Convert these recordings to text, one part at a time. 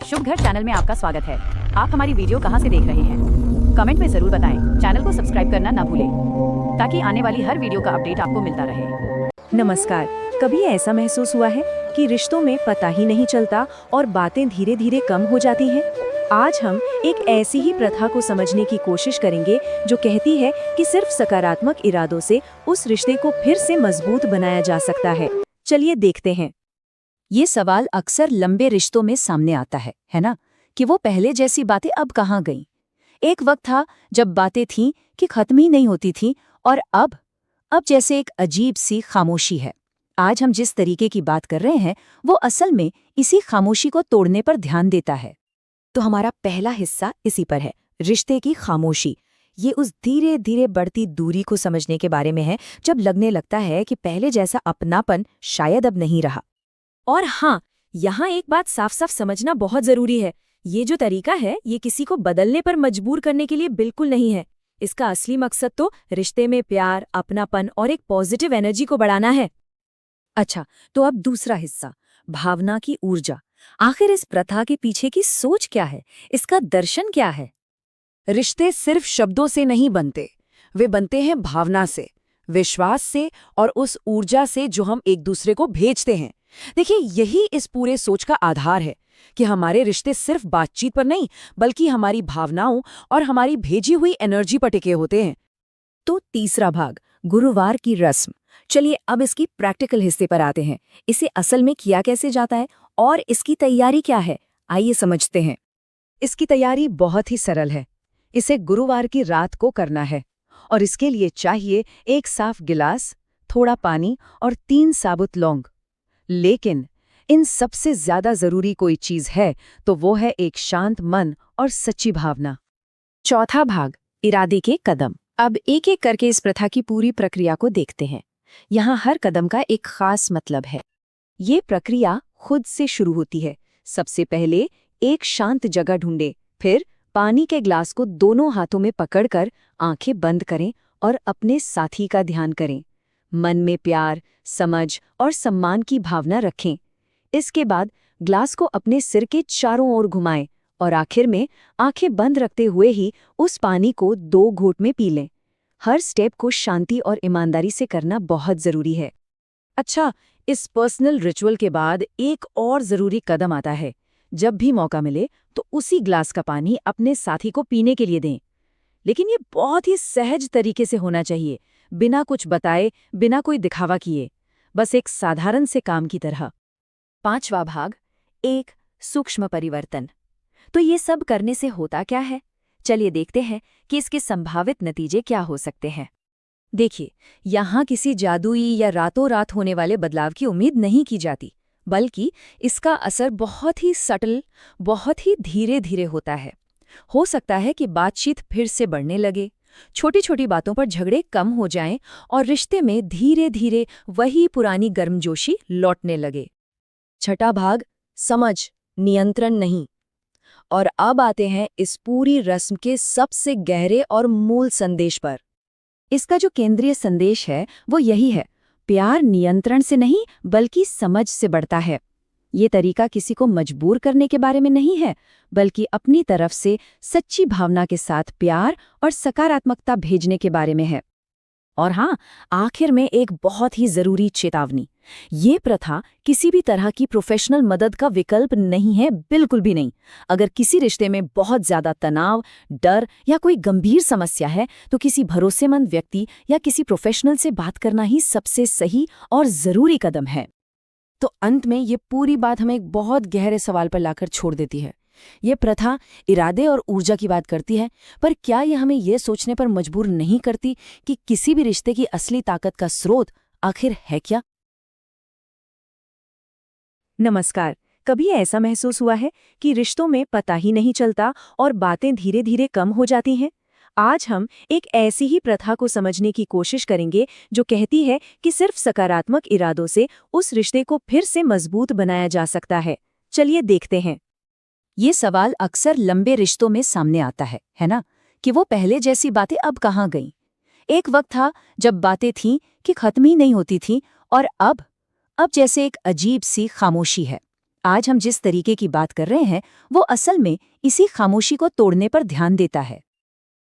शुभ घर चैनल में आपका स्वागत है। आप हमारी वीडियो कहां से देख रहे हैं? कमेंट में जरूर बताएं। चैनल को सब्सक्राइब करना ना भूलें ताकि आने वाली हर वीडियो का अपडेट आपको मिलता रहे। नमस्कार। कभी ऐसा महसूस हुआ है कि रिश्तों में पता ही नहीं चलता और बातें धीरे धीरे कम हो जाती हैं? आज हम एक ऐसी ही प्रथा को समझने की कोशिश करेंगे जो कहती है कि सिर्फ सकारात्मक इरादों से उस रिश्ते को फिर से मजबूत बनाया जा सकता है। चलिए देखते हैं। ये सवाल अक्सर लंबे रिश्तों में सामने आता है ना? कि वो पहले जैसी बातें अब कहाँ गईं? एक वक्त था जब बातें थीं कि खत्म ही नहीं होती थीं, और अब जैसे एक अजीब सी खामोशी है। आज हम जिस तरीके की बात कर रहे हैं वो असल में इसी खामोशी को तोड़ने पर ध्यान देता है। तो हमारा पहला हिस्सा इसी पर है, रिश्ते की खामोशी। ये उस धीरे धीरे बढ़ती दूरी को समझने के बारे में है, जब लगने लगता है कि पहले जैसा अपनापन शायद अब नहीं रहा। और हाँ, यहाँ एक बात साफ साफ समझना बहुत जरूरी है। ये जो तरीका है ये किसी को बदलने पर मजबूर करने के लिए बिल्कुल नहीं है। इसका असली मकसद तो रिश्ते में प्यार, अपनापन और एक पॉजिटिव एनर्जी को बढ़ाना है। अच्छा, तो अब दूसरा हिस्सा, भावना की ऊर्जा। आखिर इस प्रथा के पीछे की सोच क्या है? इसका दर्शन क्या है? रिश्ते सिर्फ शब्दों से नहीं बनते, वे बनते हैं भावना से, विश्वास से और उस ऊर्जा से जो हम एक दूसरे को भेजते हैं। देखिए, यही इस पूरे सोच का आधार है कि हमारे रिश्ते सिर्फ बातचीत पर नहीं बल्कि हमारी भावनाओं और हमारी भेजी हुई एनर्जी पर टिके होते हैं। तो तीसरा भाग, गुरुवार की रस्म। चलिए अब इसकी प्रैक्टिकल हिस्से पर आते हैं। इसे असल में किया कैसे जाता है और इसकी तैयारी क्या है, आइए समझते हैं। इसकी तैयारी बहुत ही सरल है। इसे गुरुवार की रात को करना है और इसके लिए चाहिए एक साफ गिलास, थोड़ा पानी और 3 साबुत लौंग। लेकिन इन सबसे ज्यादा जरूरी कोई चीज है तो वो है एक शांत मन और सच्ची भावना। चौथा भाग, इरादे के कदम। अब एक एक करके इस प्रथा की पूरी प्रक्रिया को देखते हैं। यहाँ हर कदम का एक खास मतलब है। ये प्रक्रिया खुद से शुरू होती है। सबसे पहले एक शांत जगह ढूंढें, फिर पानी के ग्लास को दोनों हाथों में पकड़कर आंखें बंद करें और अपने साथी का ध्यान करें। मन में प्यार, समझ और सम्मान की भावना रखें। इसके बाद ग्लास को अपने सिर के चारों ओर घुमाएं और आखिर में आंखें बंद रखते हुए ही उस पानी को 2 घूंट में पी लें। हर स्टेप को शांति और ईमानदारी से करना बहुत जरूरी है। अच्छा, इस पर्सनल रिचुअल के बाद एक और जरूरी कदम आता है। जब भी मौका मिले तो उसी ग्लास का पानी अपने साथी को पीने के लिए दें। लेकिन ये बहुत ही सहज तरीके से होना चाहिए, बिना कुछ बताए, बिना कोई दिखावा किए, बस एक साधारण से काम की तरह। पांचवा भाग, एक सूक्ष्म परिवर्तन। तो ये सब करने से होता क्या है? चलिए देखते हैं कि इसके संभावित नतीजे क्या हो सकते हैं। देखिए, यहाँ किसी जादुई या रातों रात होने वाले बदलाव की उम्मीद नहीं की जाती, बल्कि इसका असर बहुत ही सटल, बहुत ही धीरे धीरे होता है। हो सकता है कि बातचीत फिर से बढ़ने लगे, छोटी छोटी बातों पर झगड़े कम हो जाएं और रिश्ते में धीरे धीरे वही पुरानी गर्मजोशी लौटने लगे। छठा भाग, समझ, नियंत्रण नहीं। और अब आते हैं इस पूरी रस्म के सबसे गहरे और मूल संदेश पर। इसका जो केंद्रीय संदेश है वो यही है, प्यार नियंत्रण से नहीं बल्कि समझ से बढ़ता है। ये तरीका किसी को मजबूर करने के बारे में नहीं है, बल्कि अपनी तरफ से सच्ची भावना के साथ प्यार और सकारात्मकता भेजने के बारे में है। और हाँ, आखिर में एक बहुत ही जरूरी चेतावनी, ये प्रथा किसी भी तरह की प्रोफेशनल मदद का विकल्प नहीं है, बिल्कुल भी नहीं। अगर किसी रिश्ते में बहुत ज्यादा तनाव, डर या कोई गंभीर समस्या है तो किसी भरोसेमंद व्यक्ति या किसी प्रोफेशनल से बात करना ही सबसे सही और जरूरी कदम है। तो अंत में ये पूरी बात हमें एक बहुत गहरे सवाल पर लाकर छोड़ देती है। ये प्रथा इरादे और ऊर्जा की बात करती है, पर क्या ये हमें ये सोचने पर मजबूर नहीं करती कि किसी भी रिश्ते की असली ताकत का स्रोत आखिर है क्या? नमस्कार। कभी ऐसा महसूस हुआ है कि रिश्तों में पता ही नहीं चलता और बातें धीरे धीरे कम हो जाती हैं? आज हम एक ऐसी ही प्रथा को समझने की कोशिश करेंगे जो कहती है कि सिर्फ सकारात्मक इरादों से उस रिश्ते को फिर से मजबूत बनाया जा सकता है। चलिए देखते हैं। ये सवाल अक्सर लंबे रिश्तों में सामने आता है ना? कि वो पहले जैसी बातें अब कहाँ गईं? एक वक्त था जब बातें थीं कि खत्म ही नहीं होती थीं, और अब जैसे एक अजीब सी खामोशी है। आज हम जिस तरीके की बात कर रहे हैं वो असल में इसी खामोशी को तोड़ने पर ध्यान देता है।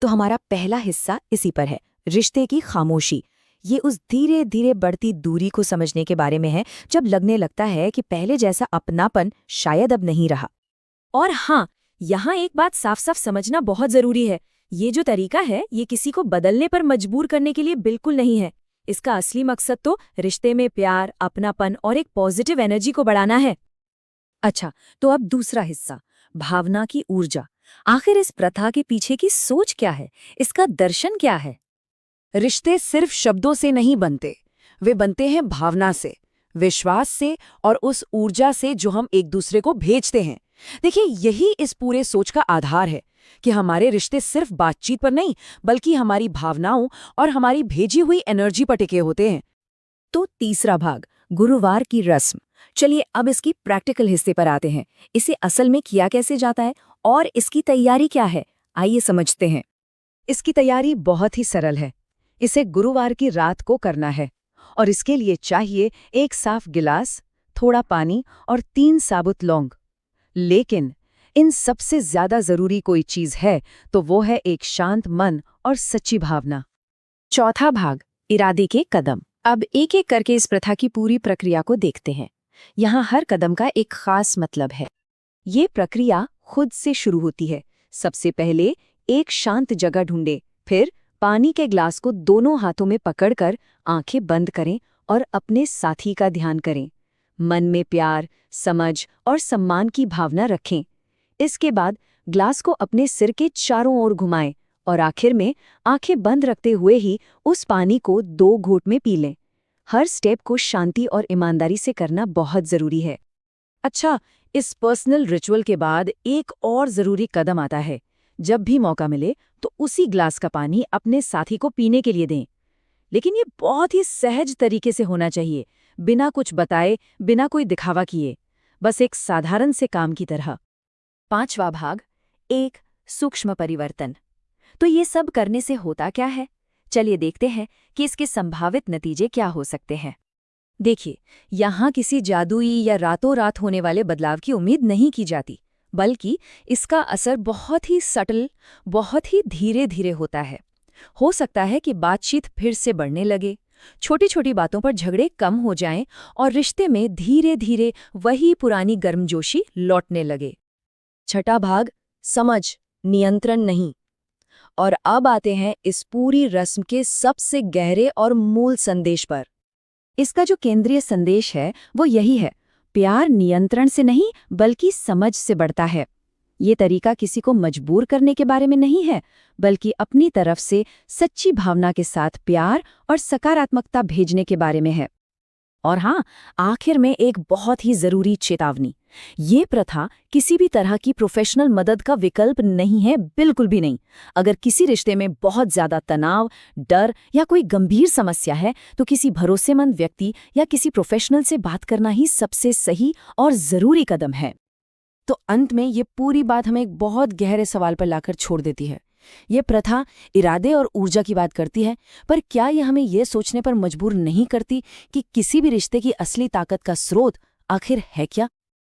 तो हमारा पहला हिस्सा इसी पर है, रिश्ते की खामोशी। ये उस धीरे धीरे बढ़ती दूरी को समझने के बारे में है, जब लगने लगता है कि पहले जैसा अपनापन शायद अब नहीं रहा। और हाँ, यहाँ एक बात साफ साफ समझना बहुत जरूरी है, ये जो तरीका है ये किसी को बदलने पर मजबूर करने के लिए बिल्कुल नहीं है। इसका असली मकसद तो रिश्ते में प्यार, अपनापन और एक पॉजिटिव एनर्जी को बढ़ाना है। अच्छा, तो अब दूसरा हिस्सा, भावना की ऊर्जा। आखिर इस प्रथा के पीछे की सोच क्या है, इसका दर्शन क्या है? रिश्ते सिर्फ शब्दों से नहीं बनते, वे बनते हैं भावना से, विश्वास से और उस ऊर्जा से जो हम एक दूसरे को भेजते हैं। देखिए, यही इस पूरे सोच का आधार है कि हमारे रिश्ते सिर्फ बातचीत पर नहीं, बल्कि हमारी भावनाओं और हमारी भेजी हुई एनर्जी पर टिके होते हैं। तो तीसरा भाग, गुरुवार की रस्म। चलिए अब इसकी प्रैक्टिकल हिस्से पर आते हैं। इसे असल में किया कैसे जाता है और इसकी तैयारी क्या है, आइए समझते हैं। इसकी तैयारी बहुत ही सरल है। इसे गुरुवार की रात को करना है और इसके लिए चाहिए एक साफ गिलास, थोड़ा पानी और 3 साबुत लौंग। लेकिन इन सबसे ज्यादा जरूरी कोई चीज है तो वो है एक शांत मन और सच्ची भावना। चौथा भाग, इरादे के कदम। अब एक एक करके इस प्रथा की पूरी प्रक्रिया को देखते हैं। यहाँ हर कदम का एक खास मतलब है। ये प्रक्रिया खुद से शुरू होती है। सबसे पहले एक शांत जगह ढूंढे, फिर पानी के ग्लास को दोनों हाथों में पकड़कर आंखें बंद करें और अपने साथी का ध्यान करें। मन में प्यार, समझ और सम्मान की भावना रखें। इसके बाद ग्लास को अपने सिर के चारों ओर घुमाएं और आखिर में आंखें बंद रखते हुए ही उस पानी को 2 घूंट में पी लें। हर स्टेप को शांति और ईमानदारी से करना बहुत जरूरी है। अच्छा, इस पर्सनल रिचुअल के बाद एक और जरूरी कदम आता है। जब भी मौका मिले तो उसी ग्लास का पानी अपने साथी को पीने के लिए दें। लेकिन ये बहुत ही सहज तरीके से होना चाहिए, बिना कुछ बताए, बिना कोई दिखावा किए, बस एक साधारण से काम की तरह। पांचवा भाग, एक सूक्ष्म परिवर्तन। तो ये सब करने से होता क्या है? चलिए देखते हैं कि इसके संभावित नतीजे क्या हो सकते हैं। देखिए, यहाँ किसी जादुई या रातों रात होने वाले बदलाव की उम्मीद नहीं की जाती, बल्कि इसका असर बहुत ही सटल, बहुत ही धीरे धीरे होता है। हो सकता है कि बातचीत फिर से बढ़ने लगे, छोटी छोटी बातों पर झगड़े कम हो जाएं और रिश्ते में धीरे धीरे वही पुरानी गर्मजोशी लौटने लगे। छठा भाग, समझ, नियंत्रण नहीं। और अब आते हैं इस पूरी रस्म के सबसे गहरे और मूल संदेश पर। इसका जो केंद्रीय संदेश है वो यही है, प्यार नियंत्रण से नहीं बल्कि समझ से बढ़ता है। ये तरीका किसी को मजबूर करने के बारे में नहीं है, बल्कि अपनी तरफ से सच्ची भावना के साथ प्यार और सकारात्मकता भेजने के बारे में है। और हाँ, आखिर में एक बहुत ही जरूरी चेतावनी, ये प्रथा किसी भी तरह की प्रोफेशनल मदद का विकल्प नहीं है, बिल्कुल भी नहीं। अगर किसी रिश्ते में बहुत ज्यादा तनाव, डर या कोई गंभीर समस्या है तो किसी भरोसेमंद व्यक्ति या किसी प्रोफेशनल से बात करना ही सबसे सही और जरूरी कदम है। तो अंत में ये पूरी बात हमें एक बहुत गहरे सवाल पर लाकर छोड़ देती है। ये प्रथा इरादे और ऊर्जा की बात करती है, पर क्या ये हमें ये सोचने पर मजबूर नहीं करती कि किसी भी रिश्ते की असली ताकत का स्रोत आखिर है क्या?